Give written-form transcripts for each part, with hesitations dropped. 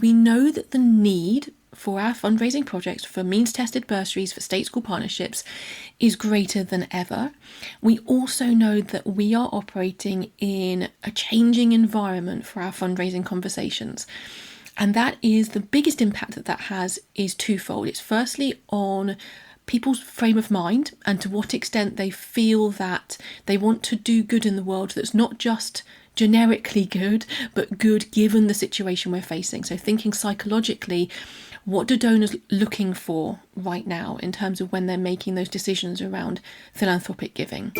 we know that the need for our fundraising projects, for means-tested bursaries, for state school partnerships, is greater than ever. We also know that we are operating in a changing environment for our fundraising conversations. And that is the biggest impact that has is twofold. It's firstly on people's frame of mind and to what extent they feel that they want to do good in the world that's not just generically good, but good given the situation we're facing. So thinking psychologically, what do donors looking for right now in terms of when they're making those decisions around philanthropic giving?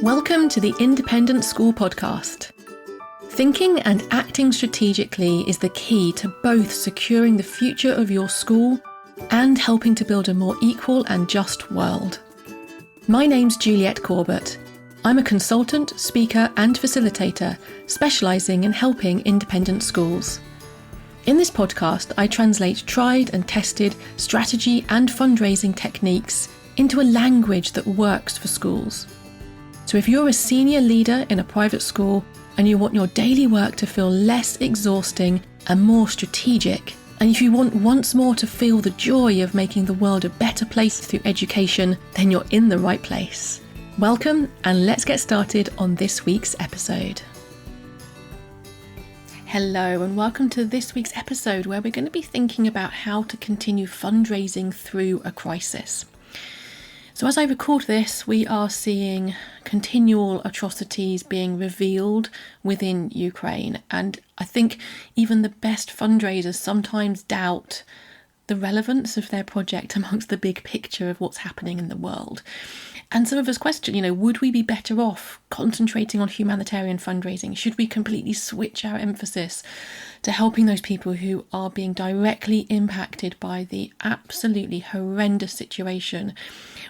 Welcome to the Independent School Podcast. Thinking and acting strategically is the key to both securing the future of your school and helping to build a more equal and just world. My name's Juliette Corbett. I'm a consultant, speaker and facilitator specialising in helping independent schools. In this podcast, I translate tried and tested strategy and fundraising techniques into a language that works for schools. So if you're a senior leader in a private school and you want your daily work to feel less exhausting and more strategic, and if you want once more to feel the joy of making the world a better place through education, then you're in the right place. Welcome, and let's get started on this week's episode. Hello, and welcome to this week's episode where we're going to be thinking about how to continue fundraising through a crisis. So as I record this, we are seeing continual atrocities being revealed within Ukraine. And I think even the best fundraisers sometimes doubt the relevance of their project amongst the big picture of what's happening in the world. And some of us question, would we be better off concentrating on humanitarian fundraising? Should we completely switch our emphasis to helping those people who are being directly impacted by the absolutely horrendous situation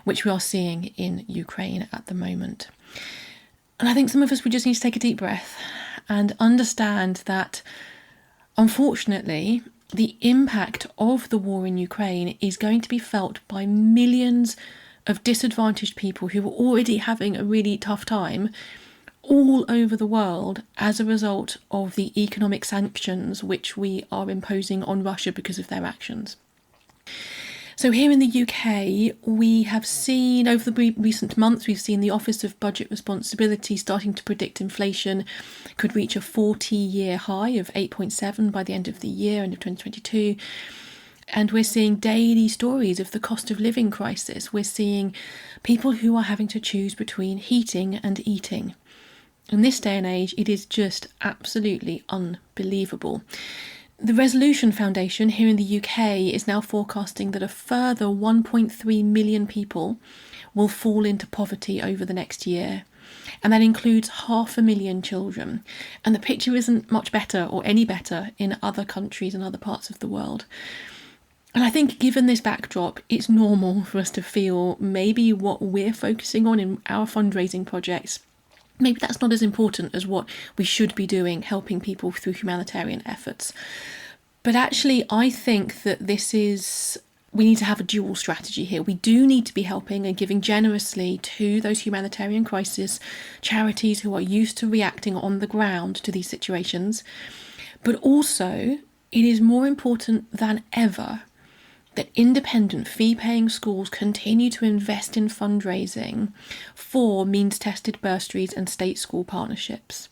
which we are seeing in Ukraine at the moment? And I think some of us would just need to take a deep breath and understand that, unfortunately, the impact of the war in Ukraine is going to be felt by millions of disadvantaged people who are already having a really tough time all over the world as a result of the economic sanctions which we are imposing on Russia because of their actions. So here in the UK, we have seen over the recent months, we've seen the Office of Budget Responsibility starting to predict inflation could reach a 40-year high of 8.7 by the end of the year, end of 2022. And we're seeing daily stories of the cost of living crisis. We're seeing people who are having to choose between heating and eating. In this day and age, it is just absolutely unbelievable. The Resolution Foundation here in the UK is now forecasting that a further 1.3 million people will fall into poverty over the next year. And that includes 500,000 children. And the picture isn't much better or any better in other countries and other parts of the world. And I think given this backdrop, it's normal for us to feel maybe what we're focusing on in our fundraising projects, maybe that's not as important as what we should be doing, helping people through humanitarian efforts. But actually, I think that we need to have a dual strategy here. We do need to be helping and giving generously to those humanitarian crisis charities who are used to reacting on the ground to these situations. But also, it is more important than ever that independent fee-paying schools continue to invest in fundraising for means-tested bursaries and state school partnerships.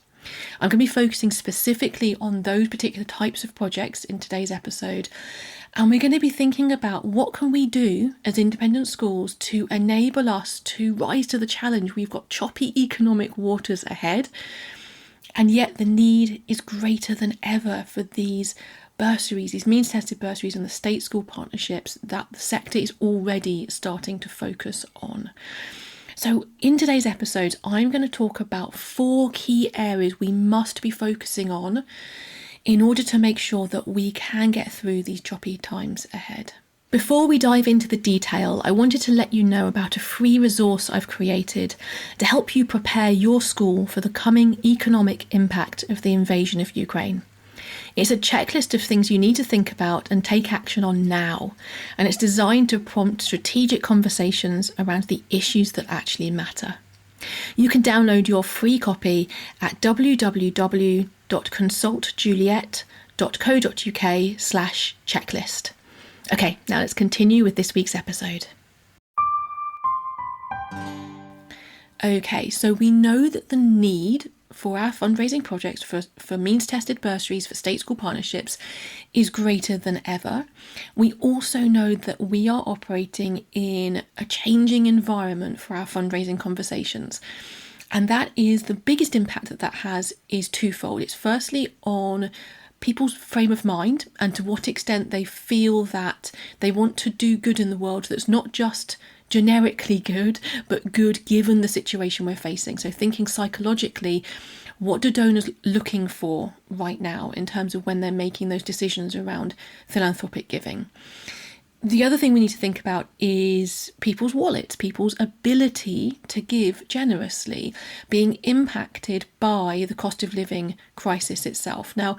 I'm going to be focusing specifically on those particular types of projects in today's episode, and we're going to be thinking about what can we do as independent schools to enable us to rise to the challenge. We've got choppy economic waters ahead, and yet the need is greater than ever for these bursaries, these means-tested bursaries and the state school partnerships that the sector is already starting to focus on. So in today's episode, I'm going to talk about 4 key areas we must be focusing on in order to make sure that we can get through these choppy times ahead. Before we dive into the detail, I wanted to let you know about a free resource I've created to help you prepare your school for the coming economic impact of the invasion of Ukraine. It's a checklist of things you need to think about and take action on now, and it's designed to prompt strategic conversations around the issues that actually matter. You can download your free copy at www.consultjuliette.com fundraising.co.uk/checklist. Okay, now let's continue with this week's episode. Okay, so we know that the need for our fundraising projects for means-tested bursaries for state school partnerships is greater than ever. We also know that we are operating in a changing environment for our fundraising conversations. And that is the biggest impact that has is twofold. It's firstly on people's frame of mind and to what extent they feel that they want to do good in the world that's not just generically good, but good given the situation we're facing. So thinking psychologically, what are donors looking for right now in terms of when they're making those decisions around philanthropic giving? The other thing we need to think about is people's wallets, people's ability to give generously, being impacted by the cost of living crisis itself. Now,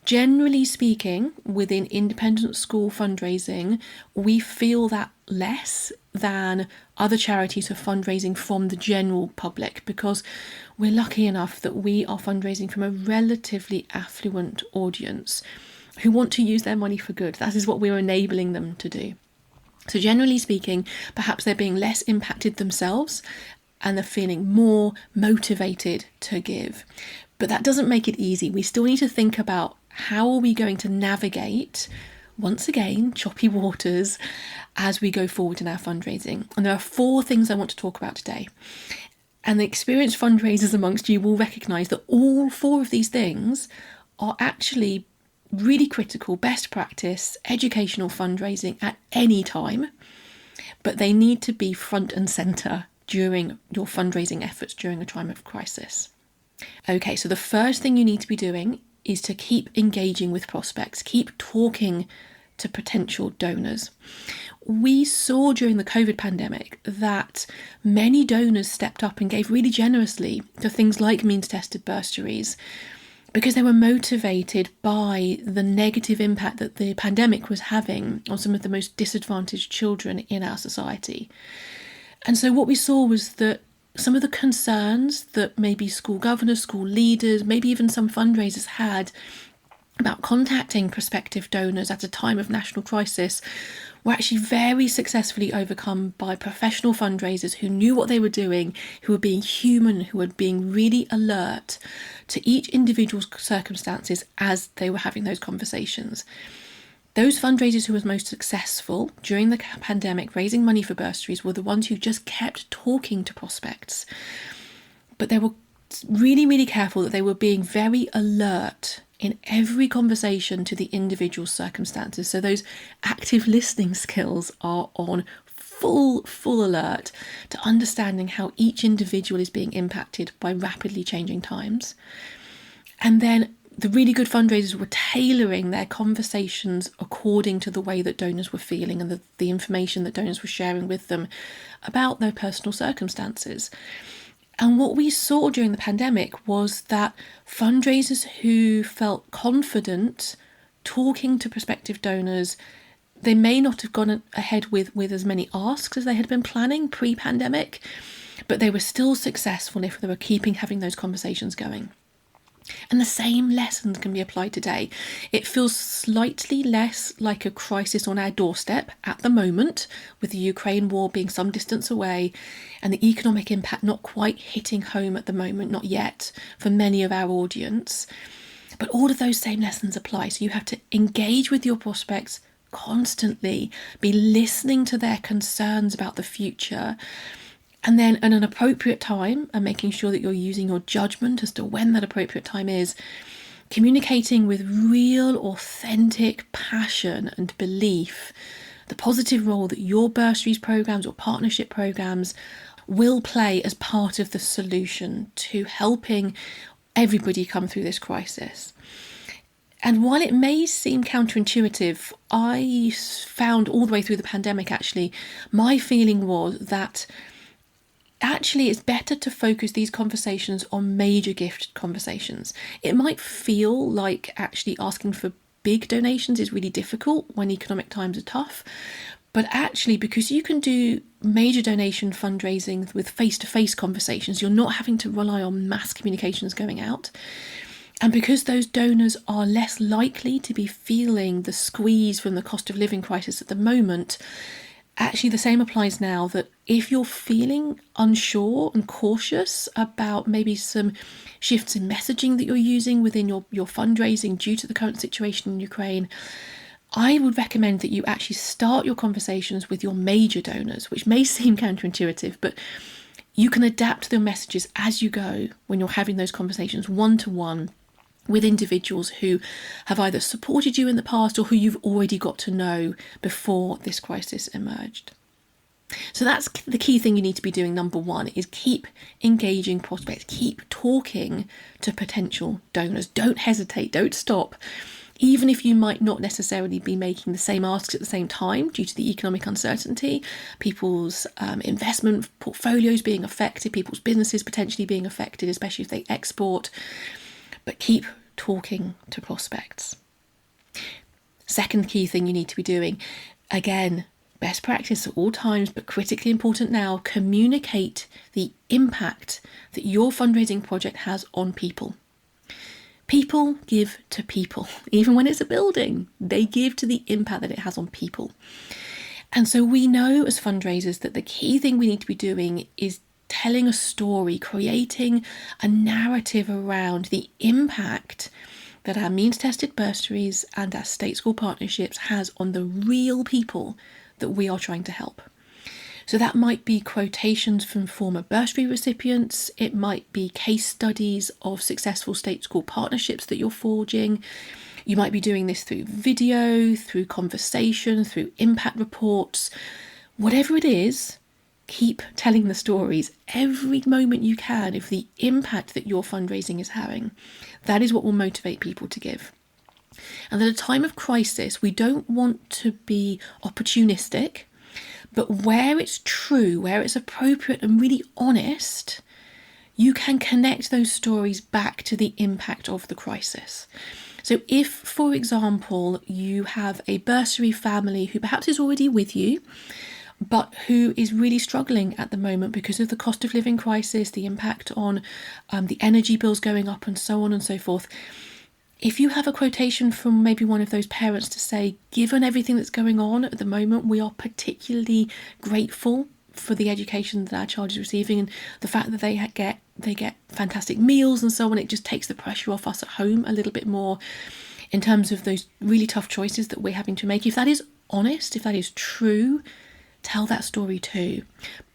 generally speaking, within independent school fundraising, we feel that less than other charities are fundraising from the general public because we're lucky enough that we are fundraising from a relatively affluent audience who want to use their money for good. That is what we're enabling them to do. So generally speaking, perhaps they're being less impacted themselves and they're feeling more motivated to give. But that doesn't make it easy. We still need to think about how are we going to navigate, once again, choppy waters as we go forward in our fundraising. And there are 4 things I want to talk about today. And the experienced fundraisers amongst you will recognise that all 4 of these things are actually really critical, best practice, educational fundraising at any time, but they need to be front and centre during your fundraising efforts during a time of crisis. Okay, so the first thing you need to be doing is to keep engaging with prospects, keep talking to potential donors. We saw during the COVID pandemic that many donors stepped up and gave really generously to things like means-tested bursaries because they were motivated by the negative impact that the pandemic was having on some of the most disadvantaged children in our society. And so what we saw was that some of the concerns that maybe school governors, school leaders, maybe even some fundraisers had about contacting prospective donors at a time of national crisis were actually very successfully overcome by professional fundraisers who knew what they were doing, who were being human, who were being really alert to each individual's circumstances as they were having those conversations. Those fundraisers who were most successful during the pandemic raising money for bursaries were the ones who just kept talking to prospects. But they were really, really careful that they were being very alert in every conversation to the individual circumstances. So those active listening skills are on full alert to understanding how each individual is being impacted by rapidly changing times. And then the really good fundraisers were tailoring their conversations according to the way that donors were feeling and the information that donors were sharing with them about their personal circumstances. And what we saw during the pandemic was that fundraisers who felt confident talking to prospective donors, they may not have gone ahead with as many asks as they had been planning pre-pandemic, but they were still successful if they were having those conversations going. And the same lessons can be applied today. It feels slightly less like a crisis on our doorstep at the moment, with the Ukraine war being some distance away and the economic impact not quite hitting home at the moment, not yet, for many of our audience. But all of those same lessons apply. So you have to engage with your prospects constantly, be listening to their concerns about the future, and then at an appropriate time, and making sure that you're using your judgment as to when that appropriate time is, communicating with real, authentic passion and belief the positive role that your bursaries programs or partnership programs will play as part of the solution to helping everybody come through this crisis. And while it may seem counterintuitive, I found all the way through the pandemic, actually, my feeling was that actually it's better to focus these conversations on major gift conversations. It might feel like actually asking for big donations is really difficult when economic times are tough, but actually because you can do major donation fundraising with face-to-face conversations, you're not having to rely on mass communications going out. And because those donors are less likely to be feeling the squeeze from the cost of living crisis at the moment, actually the same applies now, that if you're feeling unsure and cautious about maybe some shifts in messaging that you're using within your fundraising due to the current situation in Ukraine, I would recommend that you actually start your conversations with your major donors, which may seem counterintuitive, but you can adapt the messages as you go when you're having those conversations one-to-one with individuals who have either supported you in the past or who you've already got to know before this crisis emerged. So that's the key thing you need to be doing. Number one is keep engaging prospects, keep talking to potential donors. Don't hesitate, don't stop. Even if you might not necessarily be making the same asks at the same time due to the economic uncertainty, people's investment portfolios being affected, people's businesses potentially being affected, especially if they export. But keep talking to prospects. Second key thing you need to be doing, again, best practice at all times, but critically important now, communicate the impact that your fundraising project has on people. People give to people. Even when it's a building, they give to the impact that it has on people. And so we know as fundraisers that the key thing we need to be doing is telling a story, creating a narrative around the impact that our means-tested bursaries and our state school partnerships has on the real people that we are trying to help. So that might be quotations from former bursary recipients, it might be case studies of successful state school partnerships that you're forging. You might be doing this through video, through conversation, through impact reports. Whatever it is, keep telling the stories every moment you can of the impact that your fundraising is having. That is what will motivate people to give. And at a time of crisis, we don't want to be opportunistic, but where it's true, where it's appropriate and really honest, you can connect those stories back to the impact of the crisis. So if, for example, you have a bursary family who perhaps is already with you, but who is really struggling at the moment because of the cost of living crisis, the impact on the energy bills going up and so on and so forth. If you have a quotation from maybe one of those parents to say, given everything that's going on at the moment, we are particularly grateful for the education that our child is receiving and the fact that they get fantastic meals and so on, it just takes the pressure off us at home a little bit more in terms of those really tough choices that we're having to make. If that is honest, if that is true, tell that story too.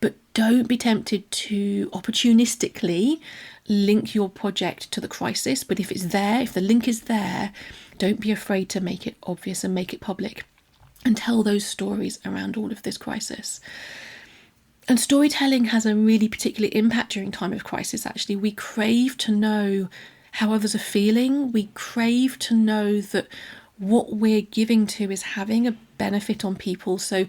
But don't be tempted to opportunistically link your project to the crisis. But if it's there, if the link is there, don't be afraid to make it obvious and make it public and tell those stories around all of this crisis. And storytelling has a really particular impact during time of crisis, actually. We crave to know how others are feeling. We crave to know that what we're giving to is having a benefit on people. So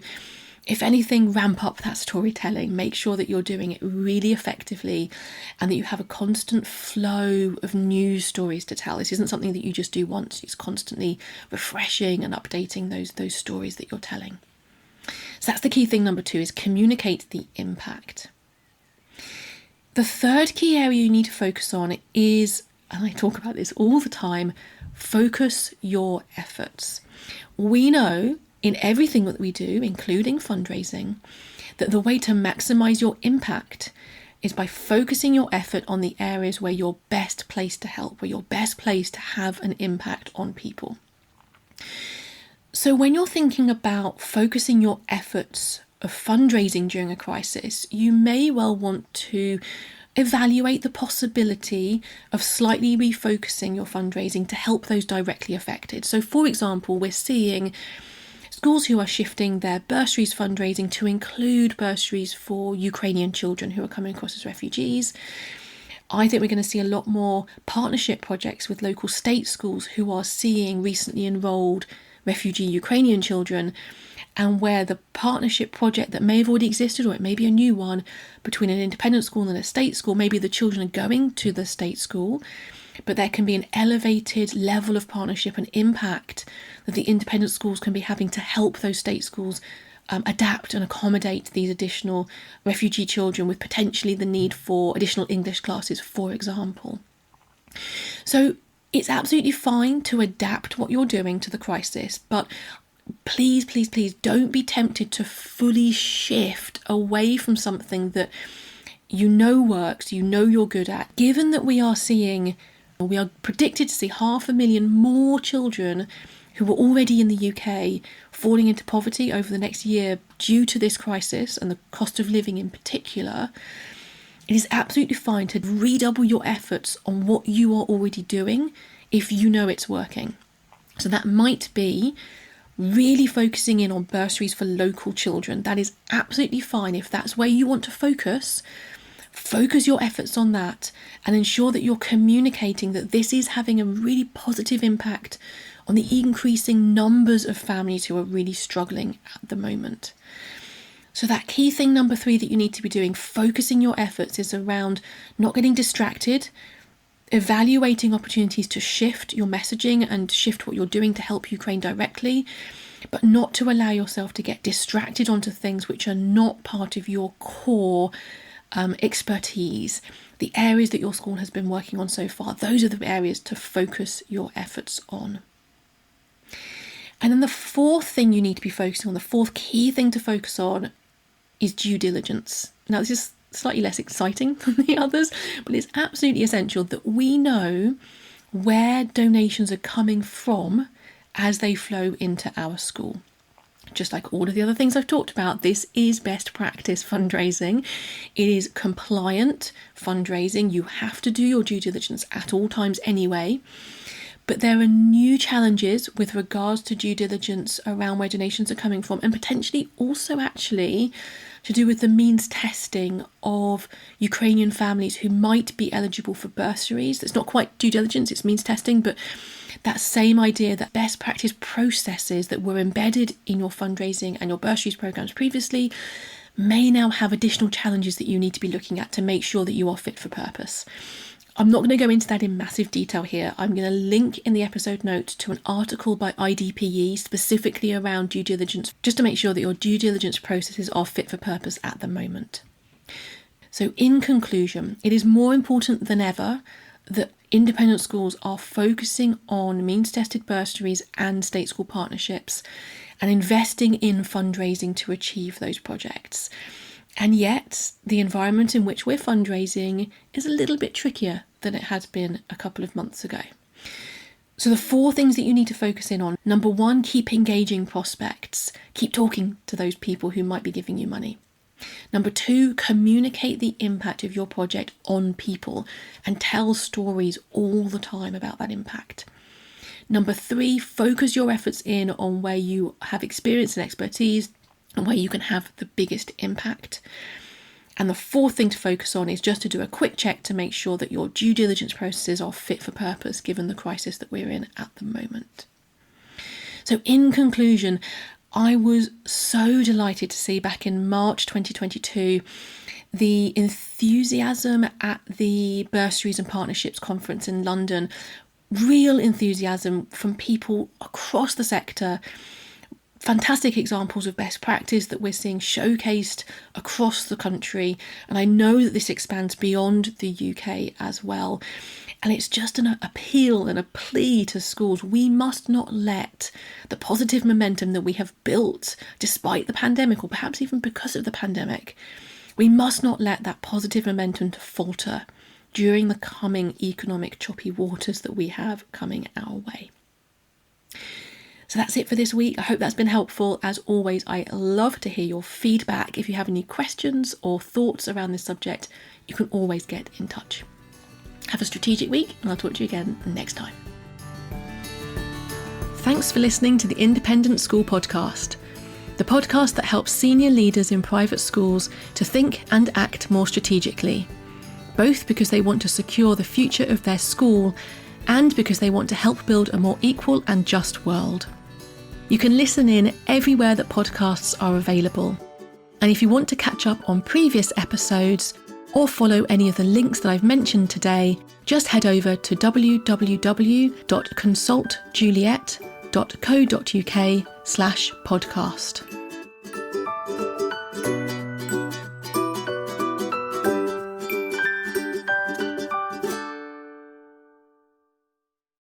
if anything, ramp up that storytelling. Make sure that you're doing it really effectively and that you have a constant flow of news stories to tell. This isn't something that you just do once. It's constantly refreshing and updating those stories that you're telling. So that's the key thing. Number 2 is communicate the impact. The third key area you need to focus on is, and I talk about this all the time, focus your efforts. We know in everything that we do, including fundraising, that the way to maximise your impact is by focusing your effort on the areas where you're best placed to help, where you're best placed to have an impact on people. So when you're thinking about focusing your efforts of fundraising during a crisis, you may well want to evaluate the possibility of slightly refocusing your fundraising to help those directly affected. So for example, we're seeing schools who are shifting their bursaries fundraising to include bursaries for Ukrainian children who are coming across as refugees. I think we're going to see a lot more partnership projects with local state schools who are seeing recently enrolled refugee Ukrainian children, and where the partnership project that may have already existed, or it may be a new one, between an independent school and a state school, maybe the children are going to the state school, but there can be an elevated level of partnership and impact that the independent schools can be having to help those state schools adapt and accommodate these additional refugee children with potentially the need for additional English classes, for example. So It's absolutely fine to adapt what you're doing to the crisis, but please, please, please don't be tempted to fully shift away from something that you know works, you know you're good at. Given that we are predicted to see 500,000 more children who were already in the UK falling into poverty over the next year due to this crisis and the cost of living in particular, it is absolutely fine to redouble your efforts on what you are already doing if you know it's working. So that might be really focusing in on bursaries for local children. That is absolutely fine. If that's where you want to focus your efforts on that and ensure that you're communicating that this is having a really positive impact on the increasing numbers of families who are really struggling at the moment. So that key thing number 3 that you need to be doing, focusing your efforts, is around not getting distracted, evaluating opportunities to shift your messaging and shift what you're doing to help Ukraine directly, but not to allow yourself to get distracted onto things which are not part of your core expertise. The areas that your school has been working on so far, those are the areas to focus your efforts on. And then the fourth thing you need to be focusing on, the fourth key thing to focus on, is due diligence. Now, this is slightly less exciting than the others, but it's absolutely essential that we know where donations are coming from as they flow into our school. Just like all of the other things I've talked about, this is best practice fundraising. It is compliant fundraising. You have to do your due diligence at all times anyway. But there are new challenges with regards to due diligence around where donations are coming from, and potentially also actually to do with the means testing of Ukrainian families who might be eligible for bursaries. It's not quite due diligence, it's means testing, but that same idea that best practice processes that were embedded in your fundraising and your bursaries programs previously may now have additional challenges that you need to be looking at to make sure that you are fit for purpose. I'm not going to go into that in massive detail here. I'm going to link in the episode notes to an article by IDPE specifically around due diligence, just to make sure that your due diligence processes are fit for purpose at the moment. So in conclusion, it is more important than ever that independent schools are focusing on means-tested bursaries and state school partnerships and investing in fundraising to achieve those projects. And yet, the environment in which we're fundraising is a little bit trickier than it had been a couple of months ago. So the 4 things that you need to focus in on. Number 1, keep engaging prospects. Keep talking to those people who might be giving you money. Number 2, communicate the impact of your project on people and tell stories all the time about that impact. Number 3, focus your efforts in on where you have experience and expertise and where you can have the biggest impact. And the 4th thing to focus on is just to do a quick check to make sure that your due diligence processes are fit for purpose given the crisis that we're in at the moment. So in conclusion, I was so delighted to see back in March 2022 the enthusiasm at the Bursaries and Partnerships Conference in London, real enthusiasm from people across the sector. Fantastic examples of best practice that we're seeing showcased across the country. And I know that this expands beyond the UK as well. And it's just an appeal and a plea to schools. We must not let the positive momentum that we have built despite the pandemic, or perhaps even because of the pandemic, we must not let that positive momentum to falter during the coming economic choppy waters that we have coming our way. So that's it for this week. I hope that's been helpful. As always, I love to hear your feedback. If you have any questions or thoughts around this subject, you can always get in touch. Have a strategic week, and I'll talk to you again next time. Thanks for listening to the Independent School Podcast, the podcast that helps senior leaders in private schools to think and act more strategically, both because they want to secure the future of their school and because they want to help build a more equal and just world. You can listen in everywhere that podcasts are available. And if you want to catch up on previous episodes or follow any of the links that I've mentioned today, just head over to www.consultjuliet.co.uk/podcast.